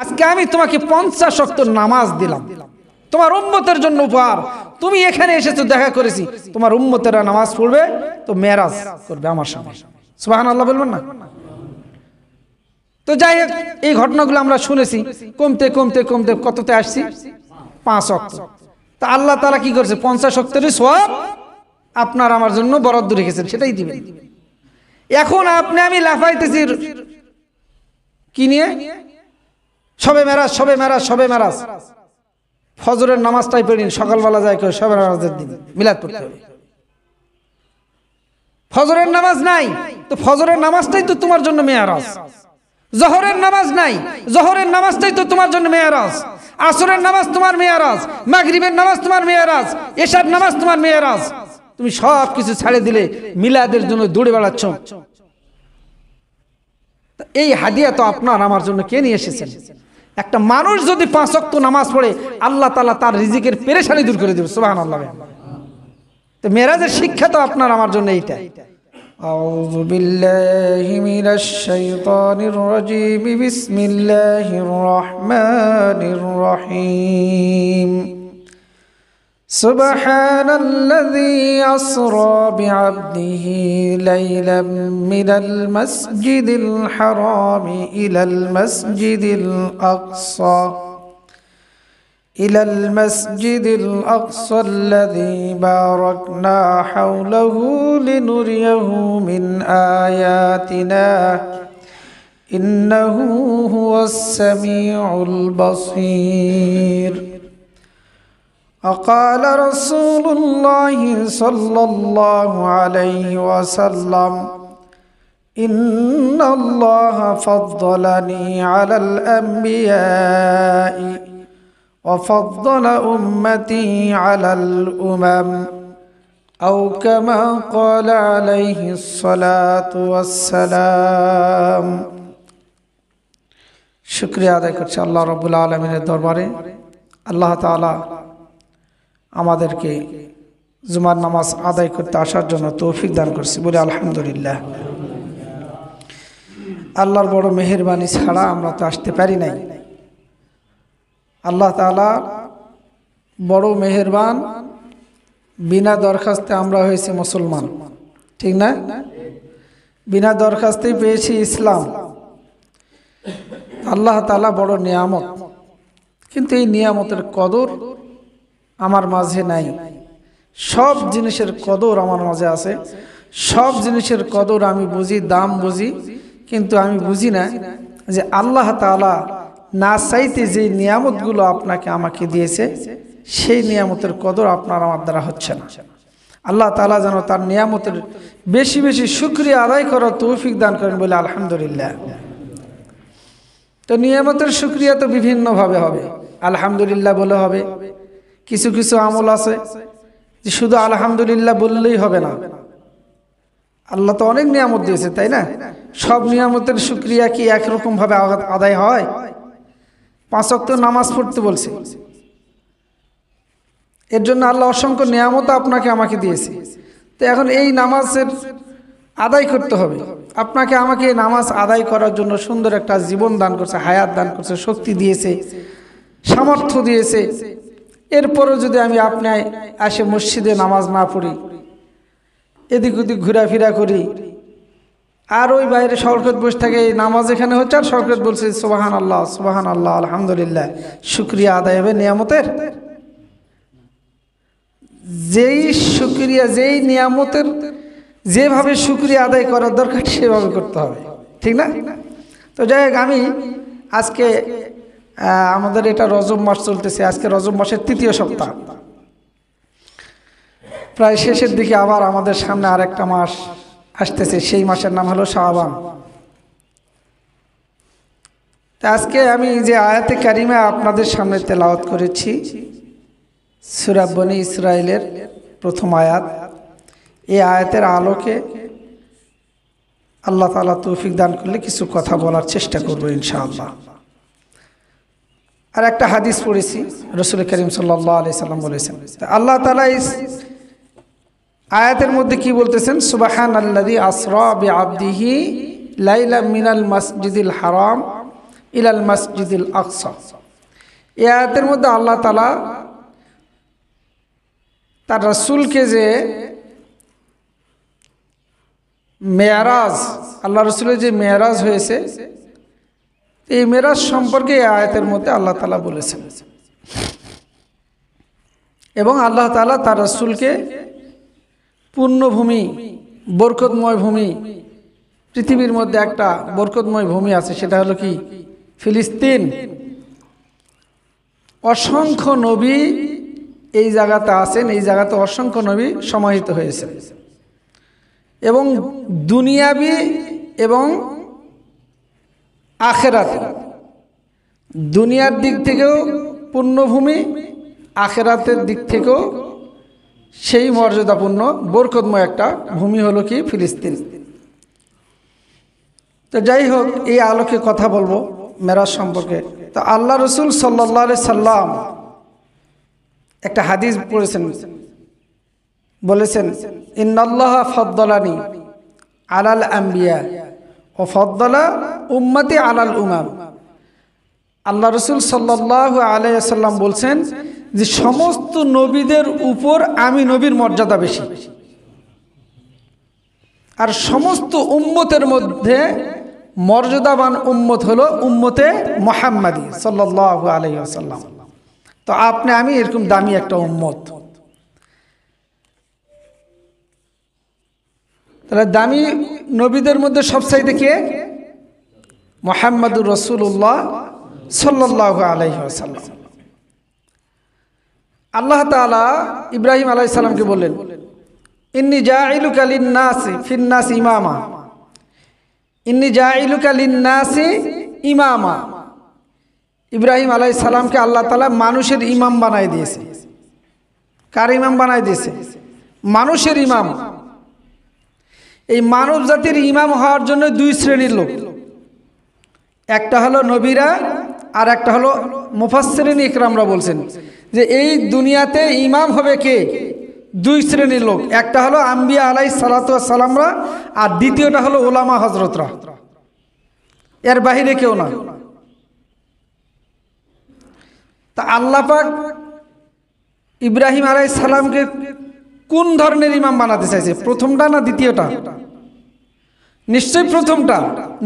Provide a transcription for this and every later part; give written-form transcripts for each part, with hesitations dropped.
আজকে আমি তোমাকে 50 ওয়াক্ত নামাজ দিলাম তোমার উম্মতের জন্য উপহার। তুমি এখানে এসেছো, দেখা করেছি, তোমার উম্মতেরা নামাজ পড়বে তো মেরাজ করবে আমার সামনে। সুবহানাল্লাহ বলবেন না? তো যাই হোক, এই ঘটনাগুলো আমরা শুনেছি। কমতে কমতে কমতে কততে আসছি? 5 ওয়াক্ত। তা আল্লাহ তাআলা কি করছে? 50 ওয়াক্তেরই সওয়াব আপনার আমার জন্য বরাদ্দ রেখেছেন, সেটাই দিবেন। এখন আপনি আমি লাফাইতেছি কি নিয়ে? শবে মেরাজ, শবে মেরাজ, শবে মেরাজ। ফজরের নামাজটাই পড়িন, সকালবেলা যায় কেউ শবে মেরাজের দিন মিলাদ পড়তে হবে। ফজরের নামাজ নাই তো ফজরের নামাজটাই তো তোমার জন্য মেরাজ। জোহরের নামাজ নাই, জোহরের নামাজটাই তো তোমার জন্য মেরাজ। আসরের নামাজ তোমার মেরাজ, মাগরিবের নামাজ তোমার মেরাজ, এশার নামাজ তোমার মেরাজ। তুমি সব কিছু ছেড়ে দিলে মিলাদের জন্য দৌড়ে বেড়াচ্ছ। এই হাদিয়া তো আপনার আমার জন্য কে নিয়ে এসেছেন? একটা মানুষ যদি 5 ওয়াক্ত নামাজ পড়ে আল্লাহ তাআলা তার রিজিকের পেরেশানি দূর করে দেবে। সুবহানাল্লাহ। তো মেরাজের শিক্ষা তো আপনার আমার জন্য এইটা। আউযু বিল্লাহি মিনাশ শাইতানির রাজীম। বিসমিল্লাহির রাহমানির রহিম। সুবহানাল্লাযী আসরা বি'আবদিহি লাইলাম মিনাল মাসজিদিল হারামি ইলাল মাসজিদিল আকসা الذي باركنا حوله لنريه من آياتنا إنه هو السميع البصير. وقال رسول الله صلى الله عليه وسلم إن الله فضلني على الأنبياء وفضل أمتي على الأمم أو كما قال عليه الصلاة والسلام. শুকরিয়া আদায় করছি আল্লাহ রাব্বুল আলামিনের দরবারে। আল্লাহ তাআলা আমাদেরকে জুমার নামাজ আদায় করতে আসার জন্য তৌফিক দান করছি, বলে আলহামদুলিল্লাহ। আল্লাহর বড় মেহেরবানি ছাড়া আমরা তো আসতে পারি নাই। আল্লাহ তাআলা বড় মেহেরবান, বিনা দরখাস্তে আমরা হয়েছি মুসলমান, ঠিক না? বিনা দরখাস্তেই পেয়েছি ইসলাম। আল্লাহ তাআলা বড় নিয়ামত, কিন্তু এই নিয়ামতের কদর আমার মাঝে নাই। সব জিনিসের কদর আমার মাঝে আছে, সব জিনিসের কদর আমি বুঝি, দাম বুঝি, কিন্তু আমি বুঝি না যে আল্লাহ তাআলা না চাইতে যে নিয়ামতগুলো আপনাকে আমাকে দিয়েছে সেই নিয়ামতের কদর আপনার আমার দ্বারা হচ্ছে না। আল্লাহ তাআলা যেন তার নিয়ামতের বেশি বেশি শুকরিয়া আদায় করার তৌফিক দান করেন, বলে আলহামদুলিল্লাহ। তো নিয়ামতের শুকরিয়া তো বিভিন্নভাবে হবে। আলহামদুলিল্লাহ বলে হবে। কিছু কিছু আমল আছে যে শুধু আলহামদুলিল্লাহ বললেই হবে না। আল্লাহ তো অনেক নিয়ামত দিয়েছে, তাই না? সব নিয়ামতের শুকরিয়া কি একরকম ভাবে আদায় হয়? 5 ওয়াক্ত নামাজ পড়তে বলছে, এর জন্য আল্লাহ অসংখ্য নিয়ামত আপনাকে আমাকে দিয়েছে। তো এখন এই নামাজের আদায় করতে হবে। আপনাকে আমাকে নামাজ আদায় করার জন্য সুন্দর একটা জীবন দান করছে, হায়াত দান করছে, শক্তি দিয়েছে, সামর্থ্য দিয়েছে। এরপরও যদি আমি আপনি আসে মসজিদে নামাজ না পড়ি, এদিক ওদিক ঘোরাফেরা করি, আর ওই বাইরে শরকত বসে থাকে, নামাজ এখানে হচ্ছে আর শরকত বলছে সুবহানাল্লাহ সুবহানাল্লাহ আলহামদুলিল্লাহ, শুকরিয়া আদায় হবে নিয়ামতের? যেই শুকরিয়া, যেই নিয়ামতের যেভাবে শুকরিয়া আদায় করার দরকার সেভাবে করতে হবে, ঠিক না? তো যাই হোক, আমি আজকে আমাদের এটা রজব মাস চলতেছে, আজকে রজব মাসের 3য় সপ্তাহ, প্রায় শেষের দিকে। আবার আমাদের সামনে আর একটা মাস আসতেছে, সেই মাসের নাম হলো শাবান। তা আজকে আমি যে আয়াতে কারিমা আপনাদের সামনে তেলাওয়াত করেছি, সূরা বনী ইসরাইলের প্রথম আয়াত, এই আয়াতের আলোকে আল্লাহ তাআলা তৌফিক দান করলে কিছু কথা বলার চেষ্টা করব ইনশাআল্লাহ। আর একটা হাদিস পড়েছি, রাসূল করিম সাল্লাল্লাহু আলাইহি সাল্লাম বলেছেন, আল্লাহ তাআলা আয়াতের মধ্যে কি বলতেছেন? সুবহানাল্লাযী আসরা বিআবদিহি লাইলা মিনাল মাসজিদিল হারাম ইলাল মসজিদিল আকসা। এই আয়াতের মধ্যে আল্লাহ তাআলা তার রাসূলকে যে মেরাজ, আল্লাহ রাসূলের যে মেরাজ হয়েছে, এই মেরাজ সম্পর্কে এই আয়াতের মধ্যে আল্লাহ তাআলা বলেছেন। এবং আল্লাহ তাআলা তার রাসূলকে পূর্ণভূমি, বরকতময় ভূমি, পৃথিবীর মধ্যে একটা বরকতময় ভূমি আছে, সেটা হলো কি? ফিলিস্তিন। অসংখ্য নবী এই জায়গাতে আছেন, এই জায়গাতে অসংখ্য নবী সমাহিত হয়েছে। এবং দুনিয়াবি এবং আখেরাত, দুনিয়ার দিক থেকেও পূর্ণভূমি, আখেরাতের দিক থেকেও সেই মর্যাদাপূর্ণ বরকতময় একটা ভূমি হলো কি? ফিলিস্তিন। তো যাই হোক, এই আলোকে কথা বলবো মেরাজ সম্পর্কে। তো আল্লাহ রসুল সাল্লাল্লাহু আলাইহি সাল্লাম একটা হাদিস পড়েছেন, বলেছেন ইন্নাল্লাহা ফাদ্দালানি আলাল আম্বিয়া ও ফাদ্দালা উম্মতি আলাল উমাম। আল্লাহ রসুল সাল্লাল্লাহু আলাইহি সাল্লাম বলছেন যে সমস্ত নবীদের উপর আমি নবীর মর্যাদা বেশি, আর সমস্ত উম্মতের মধ্যে মর্যাদাবান উম্মত হলো উম্মতে মুহাম্মাদি সাল্লাল্লাহু আলাইহি ওয়াসাল্লাম। তো আপনি আমি এরকম দামি একটা উম্মত। তাহলে দামি নবীদের মধ্যে সবচাইতে কে? মুহাম্মাদুর রাসূলুল্লাহ সাল্লাল্লাহু আলাইহি ওয়াসাল্লাম। আল্লাহ তাআলা ইব্রাহিম আলাইহিস সালামকে বললেন, ইন্নী জাইলুকা লিন-নাসি ফিন-নাসি ইমামা, ইন্নী জাইলুকা লিন-নাসি ইমামা। ইব্রাহিম আলাইহিস সালামকে আল্লাহ তাআলা মানুষের ইমাম বানাই দিয়েছে। কার ইমাম বানাই দিয়েছে? মানুষের ইমাম। এই মানব জাতির ইমাম হওয়ার জন্য দুই শ্রেণীর লোক, একটা হলো নবীরা আর একটা হলো মুফাসসিরিন ইকরামরা বলছেন যে এই দুনিয়াতে ইমাম হবে কে? দুই শ্রেণীর লোক, একটা হলো আম্বিয়া আলাইহিস সালাতু ওয়াস সালামরা, আর দ্বিতীয়টা হলো উলামা হযরতরা। এর বাহিরে কেউ না। তা আল্লাহ পাক ইব্রাহিম আলাইহিস সালামকে কোন ধরনের ইমাম বানাতে চাইছে? প্রথমটা না দ্বিতীয়টা? নিশ্চয়ই প্রথমটা,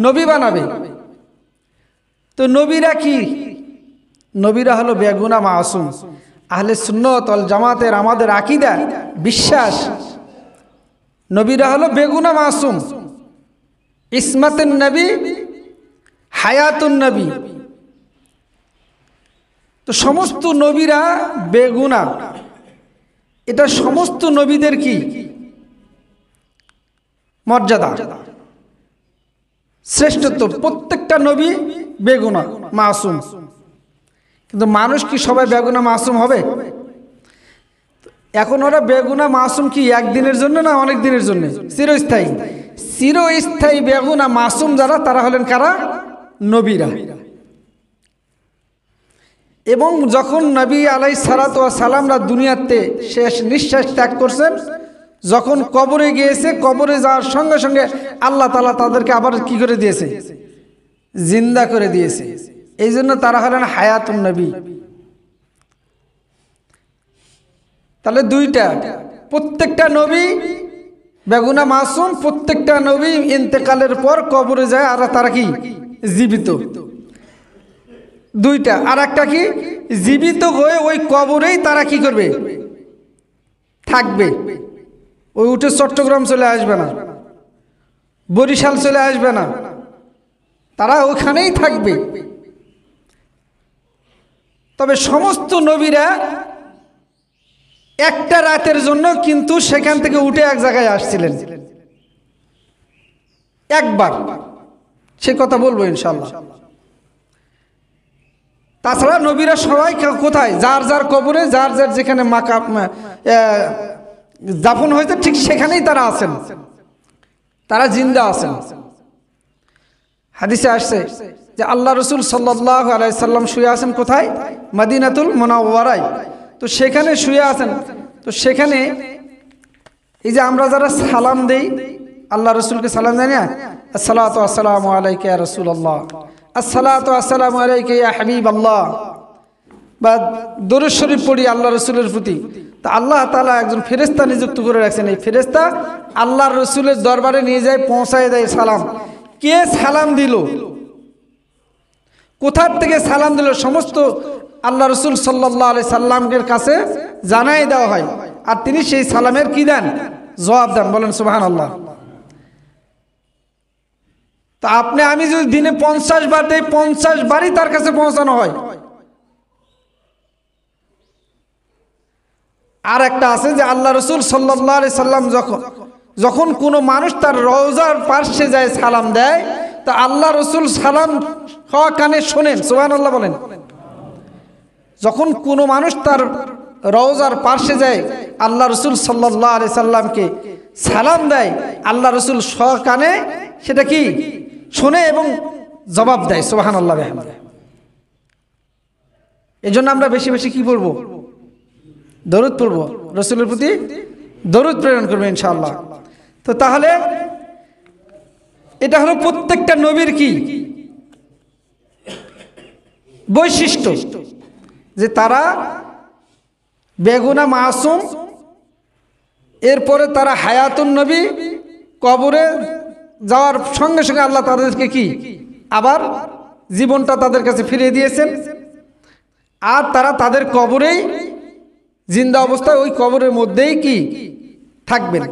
নবী বানাবে। তো নবীরা কি? নবীরা হলো বেগুনাহ মাসুম। আহলে সুন্নাত ওয়াল জামাতের আমাদের আকীদা, বিশ্বাস, নবীরা হলো বেগুনাহ মাসুম। ইসমাতুন নবী, হায়াতুন নবী। তো সমস্ত নবীরা বেগুনাহ, এটা সমস্ত নবীদের কি মর্যাদা, শ্রেষ্ঠত্ব। প্রত্যেকটা নবী বেগুনাহ মাসুম। কিন্তু মানুষ কি সবাই বেগুনাহ মাসুম হবে? এখন ওরা বেগুনাহ মাসুম কি একদিনের জন্য না অনেক দিনের জন্য? চিরস্থায়ী। চিরস্থায়ী বেগুনাহ মাসুম যারা, তারা হলেন কারা? নবীরা। এবং যখন নবী আলাইহিস সালাতু ওয়াস সালামরা দুনিয়াতে শেষ নিঃশ্বাস ত্যাগ করছেন, যখন কবরে গিয়েছে, কবরে যাওয়ার সঙ্গে সঙ্গে আল্লাহ তাআলা তাদেরকে আবার কি করে দিয়েছে? জিন্দা করে দিয়েছে। এই জন্য তারা হলেন হায়াতুন নবী। তাহলে দুইটা, প্রত্যেকটা নবী বেগুনাহ মাসুম, প্রত্যেকটা নবী ইন্তেকালের পর কবরে যায়, আর তারা কি জীবিত। দুইটা। আর একটা কি? জীবিত হয়ে ওই কবরেই তারা কি করবে? থাকবে। ওই উঠে চট্টগ্রাম চলে আসবে না, বরিশাল চলে আসবে না, তারা ওখানেই থাকবে। তবে সমস্ত নবীরা একটা রাতের জন্য কিন্তু সেখান থেকে উঠে এক জায়গায় আসছিলেন, একবার। সে কথা বলবো ইনশাআল্লাহ। তাছাড়া নবীরা সবাই কোথায়? যার যার কবরে, যার যার যেখানে দাফন হয়েছে ঠিক সেখানেই তারা আছেন, তারা জিন্দা আছেন। হাদিসে আসছে যে আল্লাহ রসুল সাল্লাল্লাহু আলাইহি সাল্লাম শুয়ে আছেন কোথায়? মদিনাতুল মুনাওয়ারায়। তো সেখানে শুয়ে আছেন। তো সেখানে এই যে আমরা যারা সালাম দেই, আল্লাহ রসুলকে সালাম দেয় না, আসসালাতু ওয়াসসালামু আলাইকা ইয়া রাসূলুল্লাহ, আসসালাতু আসসালামু আলাইকা ইয়া হাবিবাল্লাহ বা দরুদ শরীফ পড়ি আল্লাহ রসুলের প্রতি, তা আল্লাহ তাআলা একজন ফেরেশতা নিযুক্ত করে রাখছেন। এই ফেরেশতা আল্লাহর রসুলের দরবারে নিয়ে যায়, পৌঁছায় দেয় সালাম। কে সালাম দিল, কোথার থেকে সালাম দিল, সমস্ত আল্লাহ রসুল সাল্লাল্লাহু আলাইহি সাল্লামের কাছে জানাই দেওয়া হয়, আর তিনি সেই সালামের কি দেন, জবাব দেন। বলেন সুবহানাল্লাহ। তা আপনি আমি যদি দিনে 50 বার দেই, 50 বারই তার কাছে পৌঁছানো হয়। আর একটা আছে যে আল্লাহ রসুল সাল্লাল্লাহু আলাইহি সাল্লাম যখন কোনো মানুষ তার রওজার পাশে যায় সালাম দেয়, তা আল্লাহ রসুল সালাম কানে শোনেন। সুবহানাল্লাহ বলেন। যখন কোনো মানুষ তার রওজার পাশে যায়, আল্লাহ রসুল সাল্লাল্লাহু আলাইহি সাল্লামকে সালাম দেয়, আল্লাহ রসুল কানে সেটা কি শোনে এবং জবাব দেয়। সুবহানাল্লাহ। এই জন্য আমরা বেশি বেশি কি পড়বো, দরুদ পড়বো, রসুলের প্রতি দরুদ প্রেরণ করবো ইনশাআল্লাহ। তো তাহলে এটা হলো প্রত্যেকটা নবীর কি বৈশিষ্ট্য, যে তারা বেগুনা মাসুম, এরপরে তারা হায়াতুন নবী, কবরে যাওয়ার সঙ্গে সঙ্গে আল্লাহ তাদেরকে কি আবার জীবনটা তাদের কাছে ফিরিয়ে দিয়েছেন, আর তারা তাদের কবরেই জিন্দা অবস্থায় ওই কবরের মধ্যেই কি থাকবেন।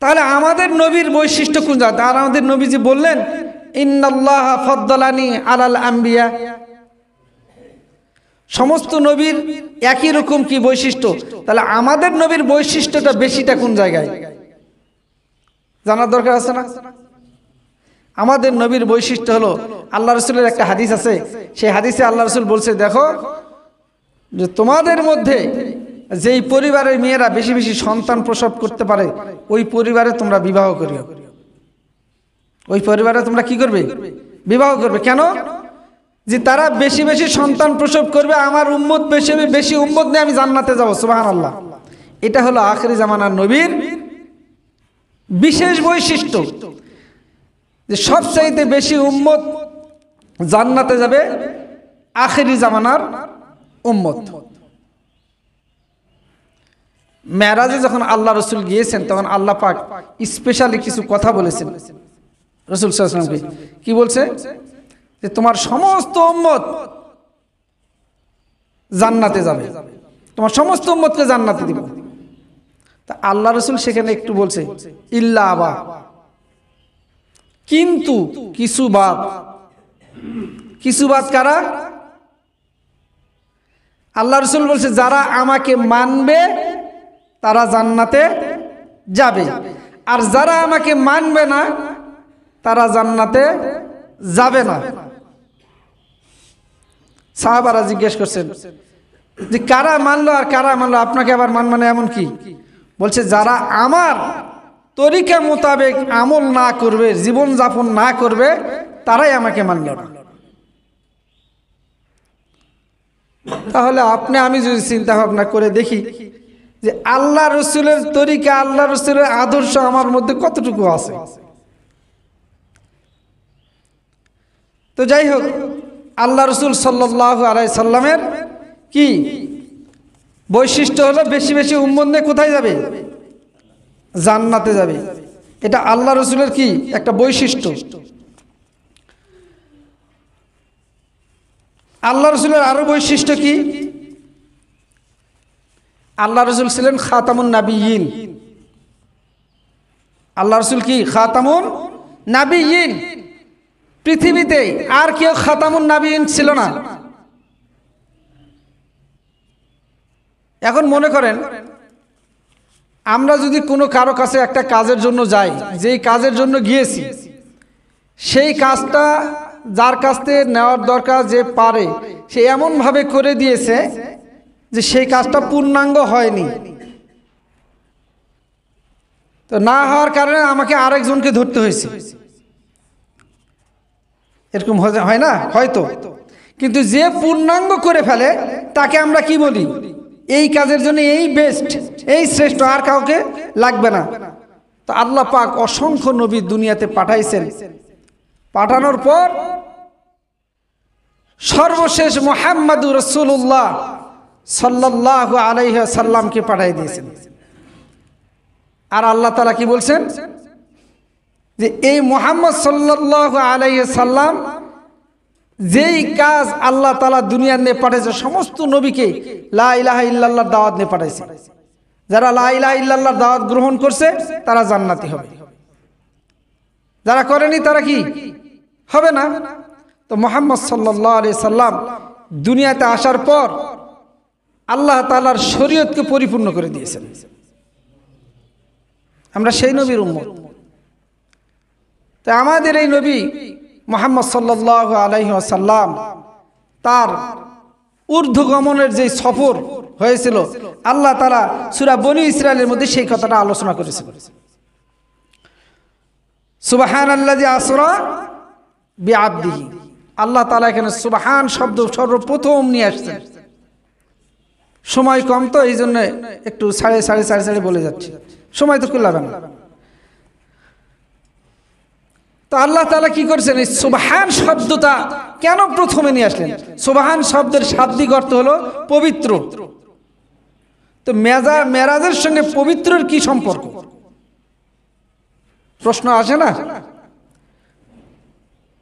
তাহলে আমাদের নবীর বৈশিষ্ট্য কোন জায়গা? আর আমাদের নবীজি বললেন ইন্নাল্লাহা ফাদ্দালানি আলাল আম্বিয়া। সমস্ত নবীর একই রকম কি বৈশিষ্ট্য? তাহলে আমাদের নবীর বৈশিষ্ট্যটা বেশিটা কোন জায়গায় জানার দরকার আছে না? আমাদের নবীর বৈশিষ্ট্য হলো, আল্লাহ রসুলের একটা হাদিস আছে, সেই হাদিসে আল্লাহ রসুল বলছে, দেখো যে তোমাদের মধ্যে যেই পরিবারের মেয়েরা বেশি বেশি সন্তান প্রসব করতে পারে, ওই পরিবারে তোমরা বিবাহ করিও। ওই পরিবারে তোমরা কি করবে? বিবাহ করবে। কেন? যে তারা বেশি বেশি সন্তান প্রসব করবে, আমার উম্মত বেশি বেশি উম্মত নিয়ে আমি জান্নাতে যাব। সুবহানাল্লাহ। এটা হলো আখিরি জামানার নবীর বিশেষ বৈশিষ্ট্য, যে সবচাইতে বেশি উম্মত জান্নাতে যাবে আখিরি জামানার উম্মত। মেরাজে যখন আল্লাহ রসুল গিয়েছেন, তখন আল্লাহ পাক স্পেশালি কিছু কথা বলেছেন রসুল সাল্লাল্লাহু আলাইহি ওয়াসাল্লামকে। কি বলছে? যে তোমার সমস্ত উম্মত জান্নাতে যাবে, তোমার সমস্ত উম্মতকে জান্নাতে দিব। তা আল্লাহ রসুল সেখানে একটু বলছে ইল্লা আবা, কিন্তু কিছু বাদ। কিছু বাদ কারা? আল্লাহ রসুল বলছে যারা আমাকে মানবে তারা জান্নাতে যাবে, আর যারা আমাকে মানবে না তারা জান্নাতে যাবে না। সাহাবারা জিজ্ঞেস করছেন যে কারা মানলো আর কারা মানলো, আপনাকে আবার মানবে না এমন কি? বলছে যারা আমার তরিকা মোতাবেক আমল না করবে, জীবন যাপন না করবে, তারাই আমাকে মানল না। তাহলে আপনি আমি যদি চিন্তা ভাবনা করে দেখি যে আল্লাহ রসুলের তরিকা, আল্লাহ রসুলের আদর্শ আমার মধ্যে কতটুকু আছে। তো যাই হোক, আল্লাহ রসুল সাল্লাল্লাহু আলাইহি সাল্লামের কি বৈশিষ্ট্য হলো বেশি বেশি উম্মত নিয়ে কোথায় যাবে? জান্নাতে যাবে। এটা আল্লাহ রসুলের কি একটা বৈশিষ্ট্য। আল্লাহ রসুলের আরো বৈশিষ্ট্য কি? আল্লাহ রসুল ছিলেন খাতামুন নাবিয়িন। আল্লাহ রসুল কি খাতামুন নাবিয়িন। পৃথিবীতে আর কেউ খাতামুন নাবিয়িন ছিল না। এখন মনে করেন আমরা যদি কোনো কারো কাছে একটা কাজের জন্য যাই, যেই কাজের জন্য গিয়েছি সেই কাজটা যার কাছ থেকে নেওয়ার দরকার যে পারে, সে এমনভাবে করে দিয়েছে যে সেই কাজটা পূর্ণাঙ্গ হয়নি। তো না হওয়ার কারণে আমাকে আরেকজনকে ধরতে হয়েছে। এরকম হয় না? হয়তো। কিন্তু যে পূর্ণাঙ্গ করে ফেলে তাকে আমরা কি বলি? এই কাজের জন্য এই বেস্ট, এই শ্রেষ্ঠ, আর কাউকে লাগবে না। তো আল্লাহ পাক অসংখ্য নবী দুনিয়াতে পাঠাইছেন। পাঠানোর পর সর্বশেষ মুহাম্মাদুর রাসূলুল্লাহ সাল্লাল্লাহু আলাইহি ওয়াসাল্লামকে পাঠিয়ে দিয়েছেন। আর আল্লাহ তাআলা কি বলছেন যে এই মুহাম্মদ সাল্লাল্লাহু আলাইহি ওয়াসাল্লাম যেই কাজ আল্লাহ তাআলা দুনিয়ার নিয়ে পাঠিয়েছে, সমস্ত নবীকে লা ইলাহা ইল্লাল্লাহর দাওয়াত নিয়ে পাঠাইছে। যারা লা ইলাহা ইল্লাল্লাহর দাওয়াত গ্রহণ করছে তারা জান্নাতি হবে, যারা করেনি তারা কি হবে না। তো মুহাম্মদ সাল্লাল্লাহু আলাইহি সাল্লাম দুনিয়াতে আসার পর আল্লাহ তাআলার শরীয়তকে পরিপূর্ণ করে দিয়েছেন। আমরা সেই নবীর উম্মত। তো আমাদের এই নবী মুহাম্মদ সাল্লাল্লাহু আলাইহি ওয়াসাল্লাম তার ঊর্ধ্বগমনের যে সফর হয়েছিল, আল্লাহ তাআলা সূরা বনী ইসরাইলের মধ্যে সেই কথাটা আলোচনা করেছেন। সুবহানাল্লাযী আসরা বিআবদিহি, আল্লাহ তাআলা এখানে সুবহান শব্দ সর্বপ্রথম নিয়ে আসছেন। সময় কম তো এই জন্য একটু সাড়ে বলে যাচ্ছি, সময় তো লাগবে না। তো আল্লাহ তাআলা কি করছেন, এই সুবহান শব্দটা কেন প্রথমে নিয়ে আসলেন? সুবহান শব্দের শাব্দিক অর্থ হলো পবিত্র। তো মেরাজের সঙ্গে পবিত্রের কি সম্পর্ক? প্রশ্ন আসে না?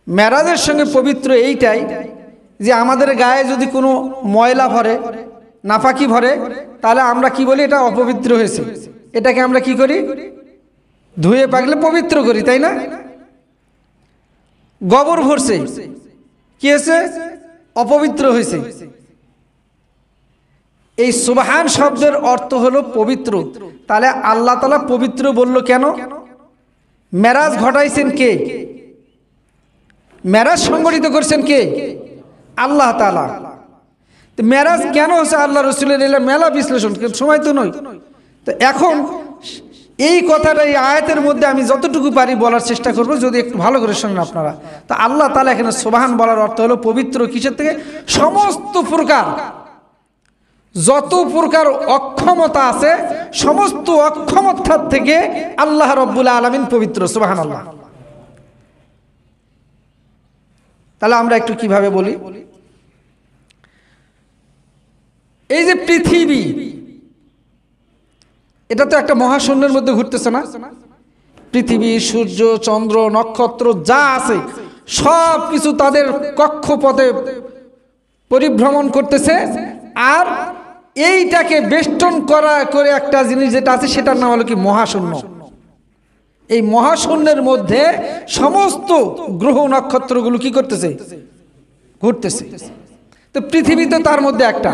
মেরাজের সঙ্গে পবিত্র এইটাই যে আমাদের গায়ে যদি কোনো ময়লা ভরে, নাপাকি ভরে, তাহলে আমরা কি বলি? এটা অপবিত্র হয়েছে। এটাকে আমরা কি করি? ধুয়ে পাকলে পবিত্র করি, তাই না? গোবর ভরছে, কি হয়েছে? অপবিত্র হয়েছে। এই সুবহান শব্দের অর্থ হলো পবিত্র। তাহলে আল্লাহ তাআলা পবিত্র বলল কেন? মেরাজ ঘটাইছেন কে? মেরাজ সংগঠিত করছেন কে? আল্লাহ তাআলা। তো মেরাজ কেন হচ্ছে? আল্লাহ রাসূলের মেলা বিশ্লেষণ, সময় তো নয়। তো এখন এই কথাটা এই আয়াতের মধ্যে আমি যতটুকু পারি বলার চেষ্টা করব, যদি একটু ভালো করে শোনেন আপনারা। তো আল্লাহ তাআলা এখানে সুবহান বলার অর্থ হলো পবিত্র। কিসের থেকে? সমস্ত প্রকার, যত প্রকার অক্ষমতা আছে সমস্ত অক্ষমতার থেকে আল্লাহ রাব্বুল আলামিন পবিত্র। সুবহানাল্লাহ। তাহলে আমরা একটু কিভাবে বলি? এই যে পৃথিবী, এটা তো একটা মহাশূন্যের মধ্যে ঘুরতেছে না? পৃথিবী, সূর্য, চন্দ্র, নক্ষত্র যা আছে সব কিছু তাদের কক্ষপথে পরিভ্রমণ করতেছে। আর এইটাকে বেষ্টন করে একটা জিনিস যেটা আছে সেটার নাম হলো কি? মহাশূন্য। এই মহাশূন্যের মধ্যে সমস্ত গ্রহ নক্ষত্রগুলো কি করতেছে? ঘুরতেছে। তো পৃথিবী তো তার মধ্যে একটা,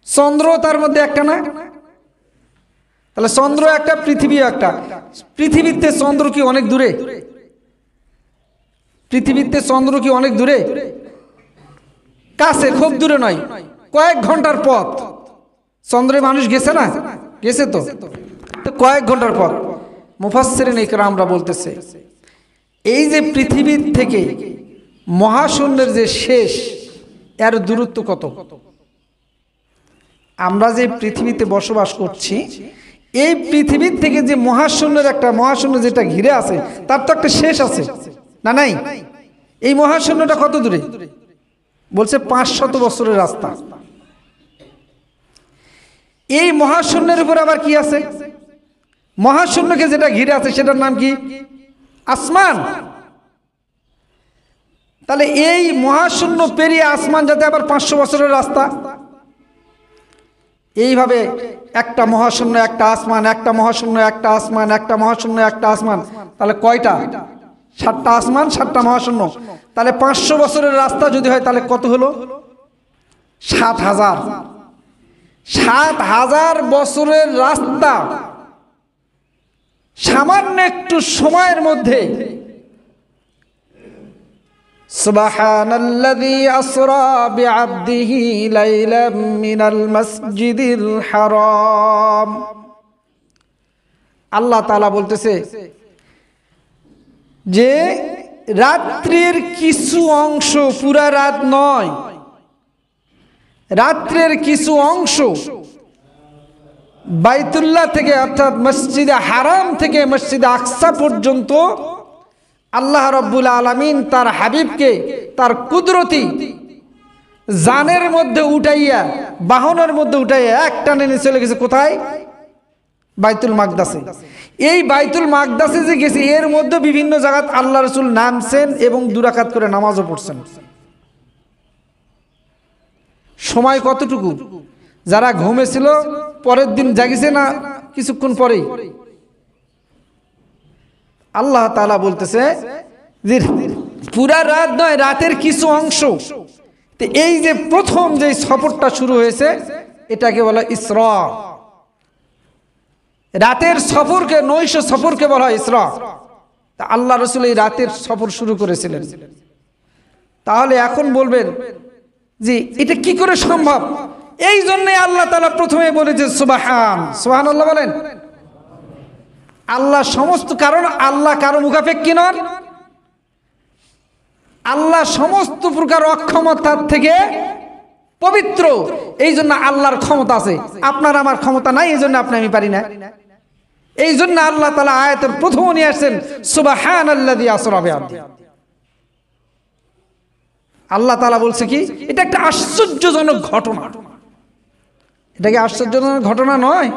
চন্দ্র তার মধ্যে একটা না? তাহলে চন্দ্র একটা, পৃথিবী একটা। পৃথিবীতে চন্দ্র কি অনেক দূরে? পৃথিবীতে চন্দ্র কি অনেক দূরে? কাছে, খুব দূরে নয়, কয়েক ঘন্টার পথ। চন্দ্রে মানুষ গেছে না? গেছে তো। কয়েক ঘন্টার পথ। মুফাসসিরিন ইকরামরা বলতেছে এই যে পৃথিবীর থেকে মহাশূন্যের যে শেষ, এর দূরত্ব কত? আমরা যে পৃথিবীতে বসবাস করছি, এই পৃথিবীর থেকে যে মহাশূন্যের একটা মহাশূন্য যেটা ঘিরে আছে, তার তো একটা শেষ আছে না? নাই? এই মহাশূন্যটা কত দূরে? বলছে 500 বছরের রাস্তা। এই মহাশূন্যের উপর আবার কি আছে? মহাশূন্যকে যেটা ঘিরে আছে সেটার নাম কি? আসমান। তাহলে এই মহাশূন্য পেরিয়ে আসমান যাতে আবার 500 বছরের রাস্তা। এইভাবে একটা মহাশূন্য একটা আসমান, একটা মহাশূন্য একটা আসমান, একটা মহাশূন্য একটা আসমান। তাহলে কয়টা? 7টা আসমান, 7টা মহাশূন্য। তাহলে 500 বছরের রাস্তা যদি হয় তাহলে কত হলো? 7,000। 7,000 বছরের রাস্তা সামান্য একটু সময়ের মধ্যে। সুবহানাল্লাযী আসরা বিআবদিহি লাইলাম মিনাল মাসজিদিল হারাম। আল্লাহ তাআলা বলতেছে যে রাত্রির কিছু অংশ, পুরা রাত নয়, রাত্রের কিছু অংশ বাইতুল্লাহ থেকে অর্থাৎ মসজিদে হারাম থেকে মসজিদে আকসা পর্যন্ত আল্লাহ রাব্বুল আলামিন তার হাবিবকে তার কুদরতি জানের মধ্যে উঠাইয়া, বাহনের মধ্যে উঠাইয়া এক টানে নিয়ে চলে গেছে কোথায়? বাইতুল মাকদাসে। এই বাইতুল মাকদাসে যে গেছে, এর মধ্যে বিভিন্ন জায়গায় আল্লাহ রাসূল নামছেন এবং 2 রাকাত করে নামাজও পড়ছেন। সময় কতটুকু? যারা ঘুমেছিল পরের দিন জাগিছে না কিছুক্ষণ পরেই? আল্লাহ তাআলা বলতেছে যে পুরা রাত নয়, রাতের কিছু অংশ। এই যে প্রথম যে সফরটা শুরু হয়েছে এটাকে বলা ইসরা। রাতের সফরকে, নৈশ সফরকে বলা হয় ইসরা। তা আল্লাহ রাসূল এই রাতের সফর শুরু করেছিলেন। তাহলে এখন বলবেন যে এটা কি করে সম্ভব? এই জন্য আল্লাহ তাআলা প্রথমে বলেছে সুবহানাল্লাহ বলেন। আল্লাহ সমস্ত, কারণ আল্লাহ কারো মুখাপেক্ষী নন। আল্লাহ সমস্ত প্রকার অক্ষমতার থেকে পবিত্র। এই জন্য আল্লাহর ক্ষমতা আছে, আপনার আমার ক্ষমতা নাই, এই জন্য আপনি আমি পারি না। এই জন্য আল্লাহ তাআলা আয়াতের প্রথম নিয়ে আসছেন সুবহানাল্লাযী আসরা বিআবদি। আল্লাহ তাআলা বলছে কি, এটা একটা আশ্চর্যজনক ঘটনা। এটা কি আশ্চর্যজনক ঘটনা নয়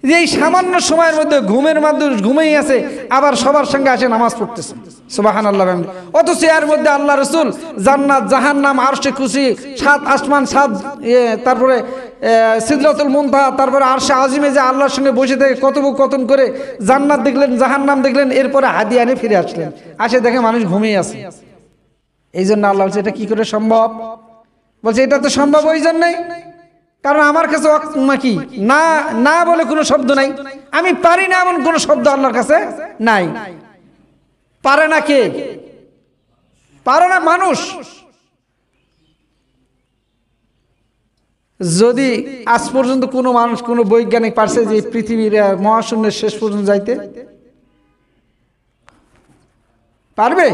যে এই সামান্য সময়ের মধ্যে ঘুমের মাধ্যমে ঘুমেই আছে, আবার সবার সঙ্গে আসে নামাজ পড়তেছে সুবহানাল্লাহ। অথচ এর মধ্যে আল্লাহ রাসূল জান্নাত, জাহান্নাম, আরশে কুরসি, 7 আসমান, 7 তারপরে সিদরাতুল মুনতাহা, তারপরে আরশে আজিমে যে আল্লাহর সঙ্গে বসে থেকে কথোপকথন করে জান্নাত দেখলেন, জাহান্নাম দেখলেন, এরপরে হাদিয়া এনে ফিরে আসলেন। আসে দেখে মানুষ ঘুমিয়ে আছে। এই জন্য আল্লাহ বলছে এটা কি করে সম্ভব? বলছে এটা তো সম্ভব ওই জন্যই কারণ আমার কাছে কি না না বলে কোনো শব্দ নাই। আমি পারি না এমন কোনো শব্দ আল্লাহর কাছে নাই। পারে না কে? পারে না মানুষ। যদি আজ পর্যন্ত কোনো মানুষ, কোনো বৈজ্ঞানিক পারছে যে পৃথিবীর মহাশূন্যের শেষ পর্যন্ত যাইতে? পারবে?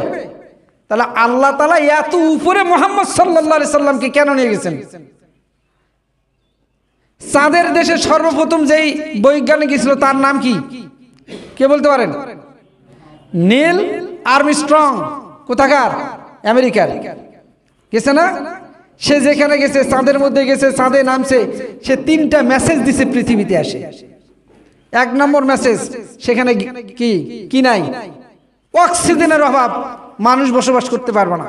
তাহলে আল্লাহ তাআলা এত উপরে মুহাম্মদ সাল্লাল্লাহু আলাইহি সাল্লামকে কেন নিয়ে গেছেন? চাঁদের দেশে সর্বপ্রথম যেই বৈজ্ঞানিক ছিল তার নাম কি? কে বলতে পারেন? Neil Armstrong. কোথাকার? আমেরিকার। গেছে না? সে যেখানে গেছে, চাঁদের মধ্যে গেছে, চাঁদে নামছে, সে 3টা মেসেজ দিছে পৃথিবীতে আসে। 1 নম্বর মেসেজ, সেখানে কি কি নাই? অক্সিজেনের অভাব, মানুষ বসবাস করতে পারবে না।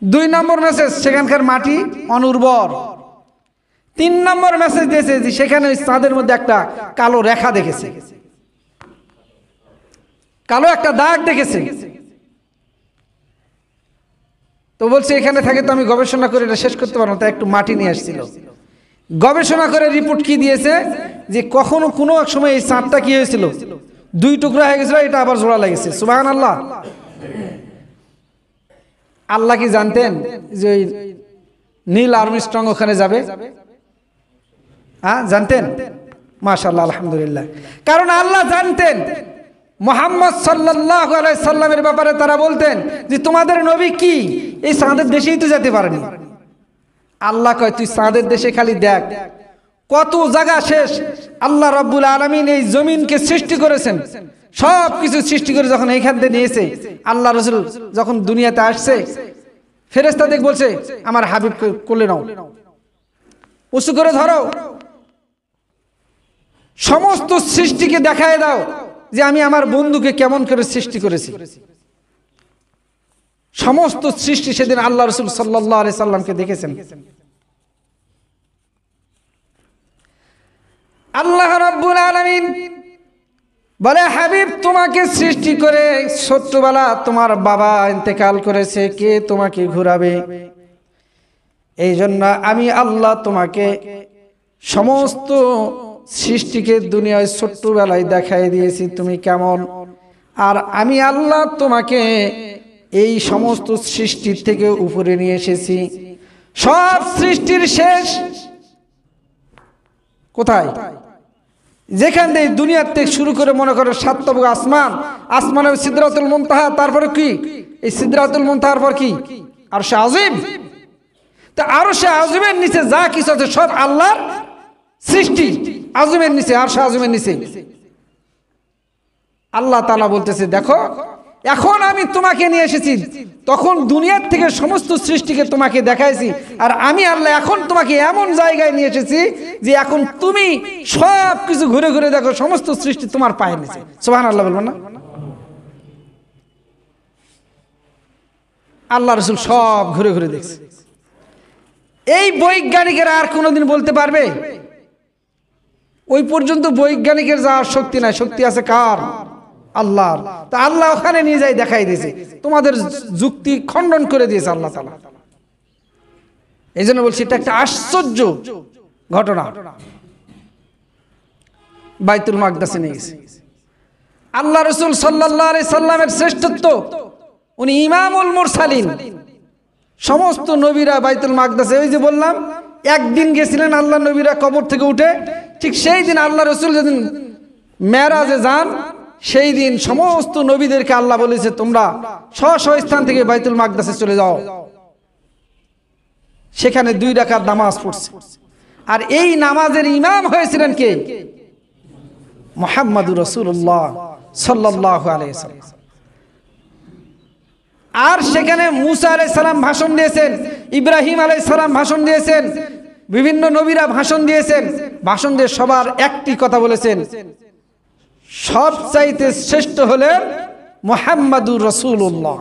2 নম্বর মেসেজ, সেখানকার মাটি অনুর্বর। 3 নম্বর মেসেজ দিয়েছে যে সেখানে চাঁদের মধ্যে একটা কালো রেখা দেখেছে, কালো একটা দাগ দেখেছে। তো বলছে এখানে থাকে তো আমি গবেষণা করে এটা শেষ করতে পারবো, তাই একটু মাটি নিয়ে আসছিল। গবেষণা করে রিপোর্ট কি দিয়েছে যে কখনো কোনো এক সময় এই চাঁদটা কি হয়েছিল, 2 টুকরা হয়ে গেছিল, এটা আবার জোড়া লেগেছে। সুবহানাল্লাহ। আল্লাহ কি জানতেন যে নীল আর্মস্ট্রং ওখানে যাবে? হ্যাঁ, জানতেন? মাশাআল্লাহ, আলহামদুলিল্লাহ। কারণ আল্লাহ জানতেন মুহাম্মদ সাল্লাল্লাহু আলাইহি সাল্লামের ব্যাপারে তারা বলতেন যে তোমাদের নবী কি এই চাঁদের দেশেই তো যেতে পারেনি। আল্লাহ কয় তুই চাঁদের দেশে খালি দেখ, কত জায়গা শেষ। আল্লাহ রাব্বুল আলামিন এই জমিনকে সৃষ্টি করেছেন, সব কিছু সৃষ্টি করে যখন এইখান থেকে নিয়েছে, আল্লাহ রাসূল যখন দুনিয়াতে আসছে, ফেরেশতাদের বলছে আমার হাবিবকে কোলে নাও, উঁচু করে ধরো, সমস্ত সৃষ্টিকে দেখায় দাও যে আমি আমার বন্ধুকে কেমন করে সৃষ্টি করেছি। সমস্ত সৃষ্টি সেদিন আল্লাহ রাসূল সাল্লাল্লাহু আলাইহি সাল্লামকে দেখেছেন। আল্লাহ রাব্বুল আলামিন বলে হাবিব তোমাকে সৃষ্টি করে ছোট্টবেলা তোমার বাবা ইন্তেকাল করেছে, কে তোমাকে ঘুরাবে? এই জন্য আমি আল্লাহ তোমাকে সমস্ত সৃষ্টিকে দুনিয়ায় ছোট্টবেলায় দেখাই দিয়েছি তুমি কেমন। আর আমি আল্লাহ তোমাকে এই সমস্ত সৃষ্টির থেকে উপরে নিয়ে এসেছি। সব সৃষ্টির শেষ কোথায়? যেখান থেকে দুনিয়ার থেকে শুরু করে মনে করো 7 তবক আসমান, আসমানের সিদরাতুল মুনতাহা, তারপরে কি এই সিদরাতুল মুনতাহার পর কি আরশে আজিম। তা আরশে আজিমের নিচে যা কিছু আছে সব আল্লাহর সৃষ্টি। আজিমের নিচে, আরশে আজিমের নিচে আল্লাহ তাআলা বলতেছে দেখো এখন আমি তোমাকে নিয়ে এসেছি, তখন দুনিয়ার থেকে সমস্ত সৃষ্টিকে তোমাকে দেখাইছি, আর আমি আল্লাহ এখন তোমাকে এমন জায়গায় নিয়ে এসেছি যে এখন তুমি সব কিছু ঘুরে ঘুরে দেখো, সমস্ত সৃষ্টি তোমার পায়ের নিচে। সুবহানাল্লাহ বলবেন না? আল্লাহ রসুল সব ঘুরে ঘুরে দেখছে। এই বৈজ্ঞানিকেরা আর কোনোদিন বলতে পারবে? ওই পর্যন্ত বৈজ্ঞানিকের যাওয়ার শক্তি নাই, শক্তি আছে কার? আল্লাহর। তা আল্লাহ ওখানে নিয়ে যাই দেখাই দিয়েছে, তোমাদের যুক্তি খণ্ডন করে দিয়েছে আল্লাহ তাআলা। এই জন্য বলছি এটা একটা আশ্চর্য ঘটনা। বাইতুল মাকদাসে নিয়ে গেছে। আল্লাহ রসুল সাল্লাল্লাহু আলাইহি সাল্লামের শ্রেষ্ঠত্ব, উনি ইমামুল মুরসালিন। সমস্ত নবীরা বাইতুল মাকদাসে, ওই যে বললাম একদিন গেছিলেন আল্লাহ নবীরা কবর থেকে উঠে, ঠিক সেই দিন আল্লাহ রসুল যেদিন মেরাজে যান, সেই দিন সমস্ত নবীদেরকে আল্লাহ বলেছে তোমরা স্ব স্থান থেকে বাইতুল মাকদাসে চলে যাও। সেখানে 2 রাকাত নামাজ পড়ছে। আর এই নামাজের ইমাম হয়েছিলেন কে? মুহাম্মদুর রাসূলুল্লাহ সাল্লাল্লাহু আলাইহি ওয়াসাল্লাম। আর সেখানে মুসা আলাইহিস সালাম ভাষণ দিয়েছেন, ইব্রাহিম আলাইহিস সালাম ভাষণ দিয়েছেন, বিভিন্ন নবীরা ভাষণ দিয়েছেন। ভাষণ দিয়ে সবার একটি কথা বলেছেন, সবচাইতে শ্রেষ্ঠ হলেন মুহাম্মদুর রাসূলুল্লাহ,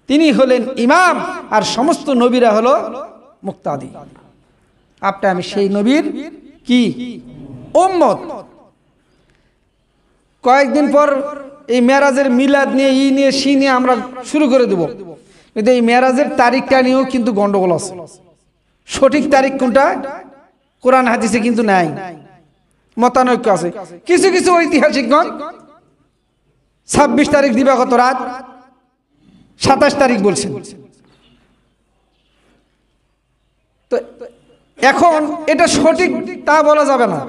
তিনি হলেন ইমাম, আর সমস্ত নবীরা হলো মুক্তাদি। আপনি আমি সেই নবীর কি উম্মত। কয়েকদিন পর এই মেরাজের মিলাদ নিয়ে নিয়ে সি নিয়ে আমরা শুরু করে দেব, কিন্তু এই মেরাজের তারিখটা নিয়েও কিন্তু গন্ডগোল আছে। সঠিক তারিখ কোনটা কোরআন হাদিসে কিন্তু নাই, মতানৈক্য আছে। কিছু কিছু ঐতিহাসিকগণ 26 তারিখ দিবাগত রাত 27 তারিখ বলছেন। তো এখন এটা সঠিক তা বলা যাবে না।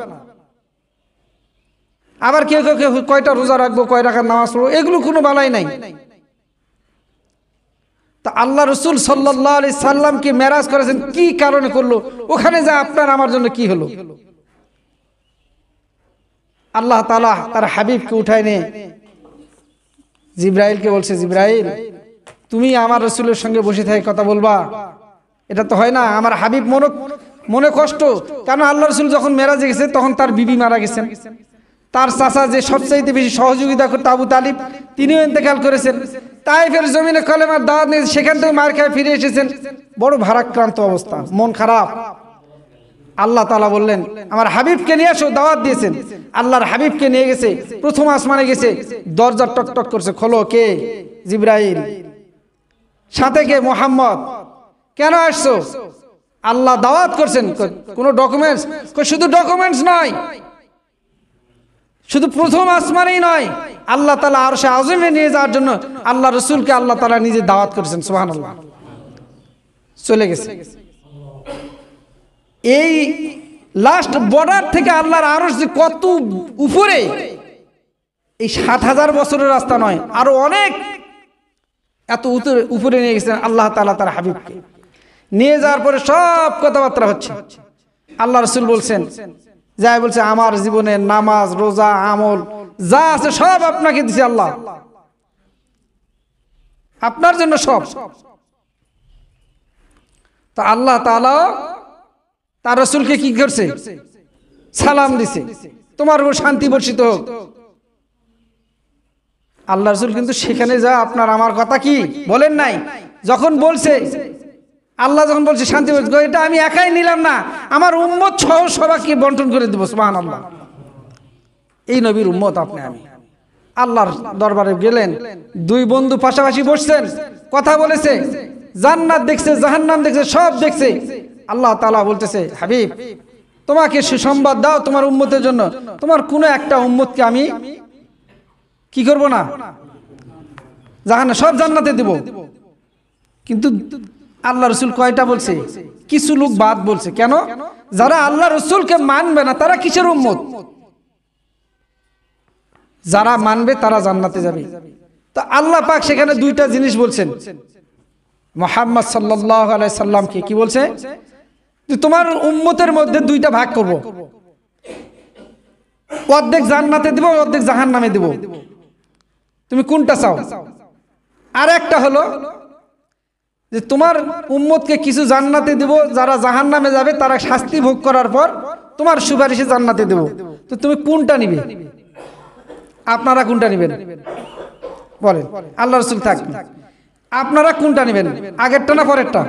আবার কেউ কেউ কয়টা রোজা রাখবো, কয় রাকাত নামাজ পড়বো, এগুলো কোনো বালাই নাই। তা আল্লাহ রসুল সাল্লাল্লাহু আলাইহি সাল্লামকে মেরাজ করেছেন কি কারণে করলো? ওখানে যা আপনার আমার জন্য কি হলো? আল্লাহ তাআলা তার হাবিবকে উঠায় নিয়ে জিবরাইলকে বলছে, জিবরাইল তুমি আমার রসুলের সঙ্গে বসে থেকে কথা বলবা? এটা তো হয় না। আমার হাবিব মনে কষ্ট, কারণ আল্লাহ রসুল যখন মেরাজে গেছে তখন তার বিবি মারা গেছেন, তার চাচা যে সবচাইতে বেশি সহযোগিতা করতো আবু তালিব, তিনিও ইন্তেকাল করেছেন। তায়েফের জমিনে কলেমার দাওয়াত নিয়ে সেখান থেকে মার খেয়ে ফিরে এসেছেন, বড় ভারাক্রান্ত অবস্থা, মন খারাপ। আল্লাহ তাআলা বললেন আমার হাবিবকে নিয়ে আসো, দাওয়াত দিয়েছেন। আল্লাহর হাবিবকে নিয়ে গেছে, প্রথম আসমানে গেছে, দরজা টক টক করছে, খোলো। কে? জিবরাইল। সাথে কে? মুহাম্মদ। কেন আসছো? আল্লাহ দাওয়াত করছেন। কোনো ডকুমেন্টস? শুধু ডকুমেন্টস নয়, শুধু প্রথম আসমানেই নয়, আল্লাহ তাআলা আরশে আযমে নিয়ে যাওয়ার জন্য আল্লাহ রসুলকে আল্লাহ তাআলা নিজে দাওয়াত করেছেন। সুবহানাল্লাহ। চলে গেছে। এই লাস্ট বর্ডার থেকে আল্লাহর আরশ যে কত উপরে, এই 7000 বছরের রাস্তা নয়, আরো অনেক এত উপরে নিয়ে গেছেন আল্লাহ তাআলা তার হাবিবকে। নিয়ে যাওয়ার পরে সব কথাবার্তা হচ্ছে। আল্লাহ রসুল বলছেন, যাই বলছে আমার জীবনের নামাজ রোজা আমল যা আছে সব আপনাকে দিছে আল্লাহ, আপনার জন্য সব। তো আল্লাহ তাআলা তার রসুলকে কি করছে? সালাম দিছে, তোমার উপর শান্তি বর্ষিত হোক। আল্লাহ রসুল কিন্তু সেখানে যা আপনার আমার কথা কি বলেন নাই। যখন বলছে আল্লাহ, যখন বলছে শান্তি বর্ষিত, এটা আমি একাই নিলাম না, আমার উম্মত সহ সবাইকে বন্টন করে দেব। সুবহানাল্লাহ। এই নবীর উম্মত আপনি আমি। আল্লাহর দরবারে গেলেন, 2 বন্ধু পাশাপাশি বসছেন, কথা বলেছে, জান্নাত দেখছে, জাহান্নাম দেখছে, সব দেখছে। আল্লাহ তাআলা বলতেছে, হাবিব তোমাকে সুসংবাদ দাও তোমার উম্মতের জন্য, তোমার কোনো একটা উম্মতকে আমি কি করব না, জাহান্নাম, সব জান্নাতে দেব। কিন্তু আল্লাহ রসুল কয়টা বলছে? কিছু লোক বাদ বলছে। কেন? যারা আল্লাহ রসুলকে মানবে না তারা কিসের উম্মত? যারা মানবে তারা জান্নাতে যাবে। তো আল্লাহ পাক সেখানে 2টা জিনিস বলছেন। মুহাম্মদ সাল্লাল্লাহু আলাইহি সাল্লামকে কি বলছে? তোমার উম্মতের মধ্যে 2টা ভাগ করব, অর্ধেক জান্নাতে দেব, অর্ধেক জাহান্নামে দেব। তুমি কোনটা চাও? আর একটা হলো যে তোমার উম্মতকে কিছু জান্নাতে দেব, যারা জাহান্নামে যাবে তারা শাস্তি ভোগ করার পর তোমার সুপারিশে জান্নাতে দেব। তো তুমি কোনটা নিবে? আপনারা কোনটা নেবেন বলেন? আল্লাহ রাসূল থাক, আপনারা কোনটা নেবেন, আগেরটা না পরেরটা?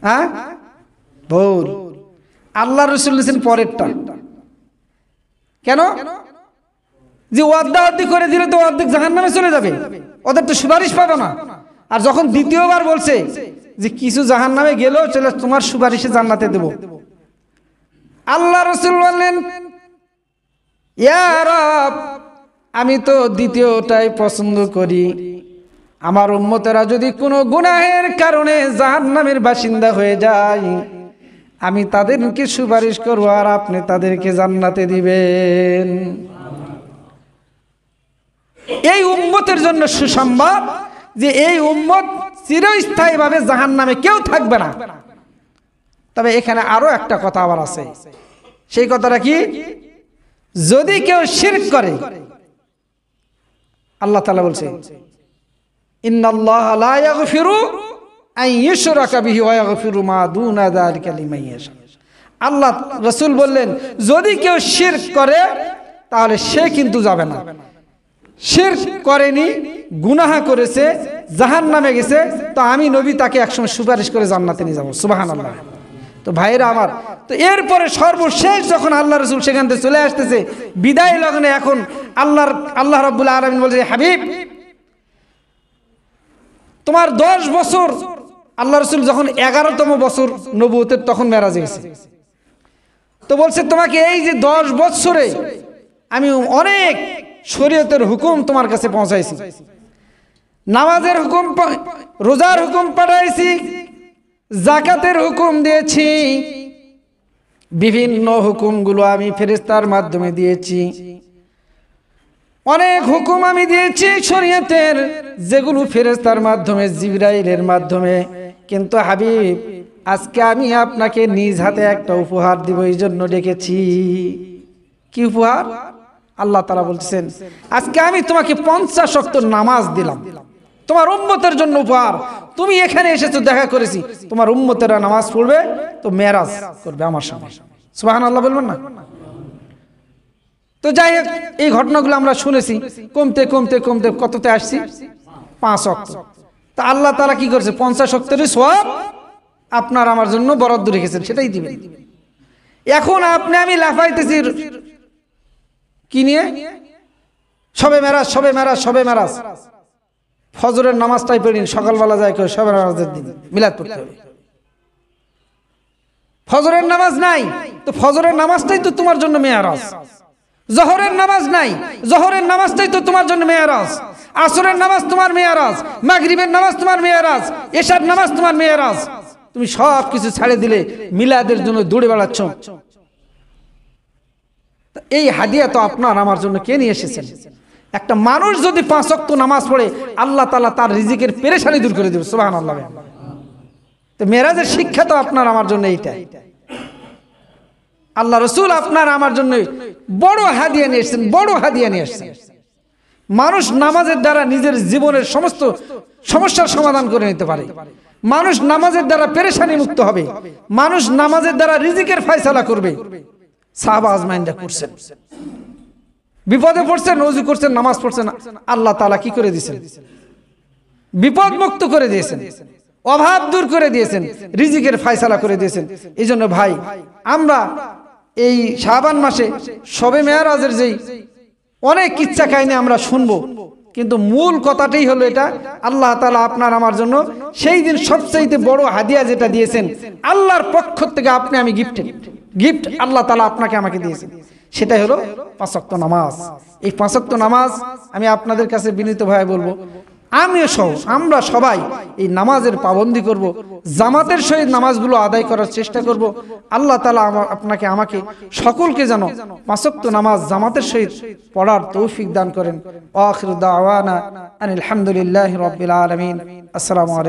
হ্যাঁ, ভুল। আল্লাহ রাসূল নিয়েছেন পরেরটা। কেন? যে ওয়াদা করে দিলে তো অর্ধেক জাহান্নামে চলে যাবে, ওদের তো সুপারিশ পাবে না। আর যখন দ্বিতীয়বার বলছে যে কিছু জাহান্নামে গেলেও চলে তোমার সুপারিশে জান্নাতে দেব, আল্লাহ রাসূল বললেন ইয়া রব, আমি তো দ্বিতীয়টাই পছন্দ করি। আমার উম্মতেরা যদি কোনো গুনাহের কারণে জাহান্নামের বাসিন্দা হয়ে যায়, আমি তাদেরকে সুপারিশ করব আর আপনি তাদেরকে জান্নাতে দিবেন। এই উম্মতের জন্য সুসংবাদ যে এই উম্মত চিরস্থায়ীভাবে জাহান্নামে কেউ থাকবে না। তবে এখানে আরো একটা কথা আবার আছে। সেই কথাটা কি? যদি কেউ শিরক করে, আল্লাহ তাআলা বলছে ইন্নাল্লাহা লা ইয়াগফিরু আন ইউশরাকা বিহি ওয়া ইয়াগফিরু মা দুনা যালিকা লিমান ইয়াশা। আল্লাহ রাসূল বললেন যদি কেউ শিরক করে তাহলে সে কিন্তু যাবে না। শিরক করেনি, গুনাহ করেছে, জাহান্নামে গেছে, তো আমি নবী তাকে একসময় সুপারিশ করে জান্নাতে নিয়ে যাব। সুবহানাল্লাহ। তো ভাইরা আমার, তো এরপরে সর্বশেষ যখন আল্লাহ রাসূল সেখান থেকে চলে আসতেছে বিদায় লগ্নে, এখন আল্লাহ রাব্বুল আলামিন বলছে হাবিব তোমার 10 বছর, আল্লাহ রাসূল যখন 11তম বছর নবুয়তের তখন মেরাজে গেছে, তো বলছে তোমাকে এই যে 10 বছরে আমি অনেক শরীয়তের হুকুম তোমার কাছে পৌঁছাইছি, নামাজের হুকুম, রোজার হুকুম পাঠাইছি, যাকাতের হুকুম দিয়েছি, বিভিন্ন হুকুমগুলো আমি ফেরেশতার মাধ্যমে দিয়েছি, অনেক হুকুম আমি দিয়েছি শরীয়তের, যেগুলো ফেরেশতার মাধ্যমে, জিবরাইলের মাধ্যমে। কিন্তু হাবিব আজকে আমি আপনাকে নিজ হাতে একটা উপহার দিব, এই জন্য ডেকেছি। কি উপহার? আল্লাহ তাআলা বলছেন আজকে আমি তোমাকে 50 ওয়াক্ত নামাজ দিলাম, তোমার উম্মতের জন্য উপহার। তুমি এখানে এসেছো, দেখা করেছি, তোমার উম্মতেরা নামাজ পড়বে তো মেরাজ করবে আমার সামনে। সুবহানাল্লাহ বলবেন না? তো যাই হোক, এই ঘটনাগুলো আমরা শুনেছি, কমতে কমতে কমতে কততে আসছি? 5 ওয়াক্ত। তা আল্লাহ তাআলা কি করেছে? 50 ওয়াক্তেরই সওয়াব আপনার আমার জন্য বরাদ্দ রেখেছেন, সেটাই দিবেন। এখন আপনি আমি লাফাইতেছি কি নিয়ে? শবে মেরাজ, শবে মেরাজ, শবে মেরাজ। ফজরের নামাজটাই পড়িন, সকালবেলা যায় কেউ শবে মেরাজের দিন মিলাদ পড়তে হবে। ফজরের নামাজ নাই, তো ফজরের নামাজটাই তো তোমার জন্য মেরাজ। জোহরের নামাজ নাই, জোহরের নামাজটাই তো তোমার জন্য মেরাজ। আসরের নামাজ তোমার মেরাজ, মাগরিবের নামাজ তোমার মেরাজ, এশার নামাজ তোমার মেরাজ। তুমি সব কিছু ছাড়ে দিলে মিলাদের জন্য দৌড়ে বেড়াচ্ছ। এই হাদিয়া তো আপনার আমার জন্য কে নিয়ে এসেছেন? একটা মানুষ যদি 5 ওয়াক্ত নামাজ পড়ে, আল্লাহ তাআলা তার রিজিকের পেরেশানি দূর করে দেবে। সুবহানাল্লাহ। তো মেরাজের শিক্ষা তো আপনার আমার জন্য এইটাই। আল্লাহ রাসূল আপনার আমার জন্য বড় হাদিয়া নিয়ে এসেছেন, বড় হাদিয়া নিয়ে এসেছেন। মানুষ নামাজের দ্বারা নিজের জীবনের সমস্ত সমস্যার সমাধান করে নিতে পারে, মানুষ নামাজের দ্বারা পেরেশানি মুক্ত হবে, মানুষ নামাজের দ্বারা রিজিকের ফয়সালা করবে। সাহাবা আজমাইনরা করছেন, বিপদে পড়ছেন, ওযু করছেন, নামাজ পড়ছেন, আল্লাহ তাআলা কি করে দিয়েছেন? বিপদ মুক্ত করে দিয়েছেন, অভাব দূর করে দিয়েছেন, রিজিকের ফয়সালা করে দিয়েছেন। এইজন্য ভাই, আমরা এই শাবান মাসে শবে মেরাজের যেই অনেক কিচ্ছা কাহিনী আমরা শুনবো, কিন্তু মূল কথাটাই হলো এটা, আল্লাহ তাআলা আপনার আমার জন্য সেই দিন সবচেয়ে বড় হাদিয়া যেটা দিয়েছেন আল্লাহর পক্ষ থেকে, আপনি আমি গিফট আল্লাহ তাআলা আপনাকে আমাকে দিয়েছেন, সেটাই হলো 5 ওয়াক্ত নামাজ। এই 5 ওয়াক্ত নামাজ আমি আপনাদের কাছে বিনীতভাবে বলবো, আমিও সহ আমরা সবাই এই নামাজের পাবন্দি করব, জামাতের সহিত নামাজগুলো আদায় করার চেষ্টা করব। আল্লাহ তাআলা আপনাকে আমাকে সকলকে যেন 5 ওয়াক্ত নামাজ জামাতের সহিত পড়ার তৌফিক দান করেন। আখিরু দাওয়ানা আনিল হামদুলিল্লাহি রাব্বিল আলামিন। আসসালামু আলাইকুম।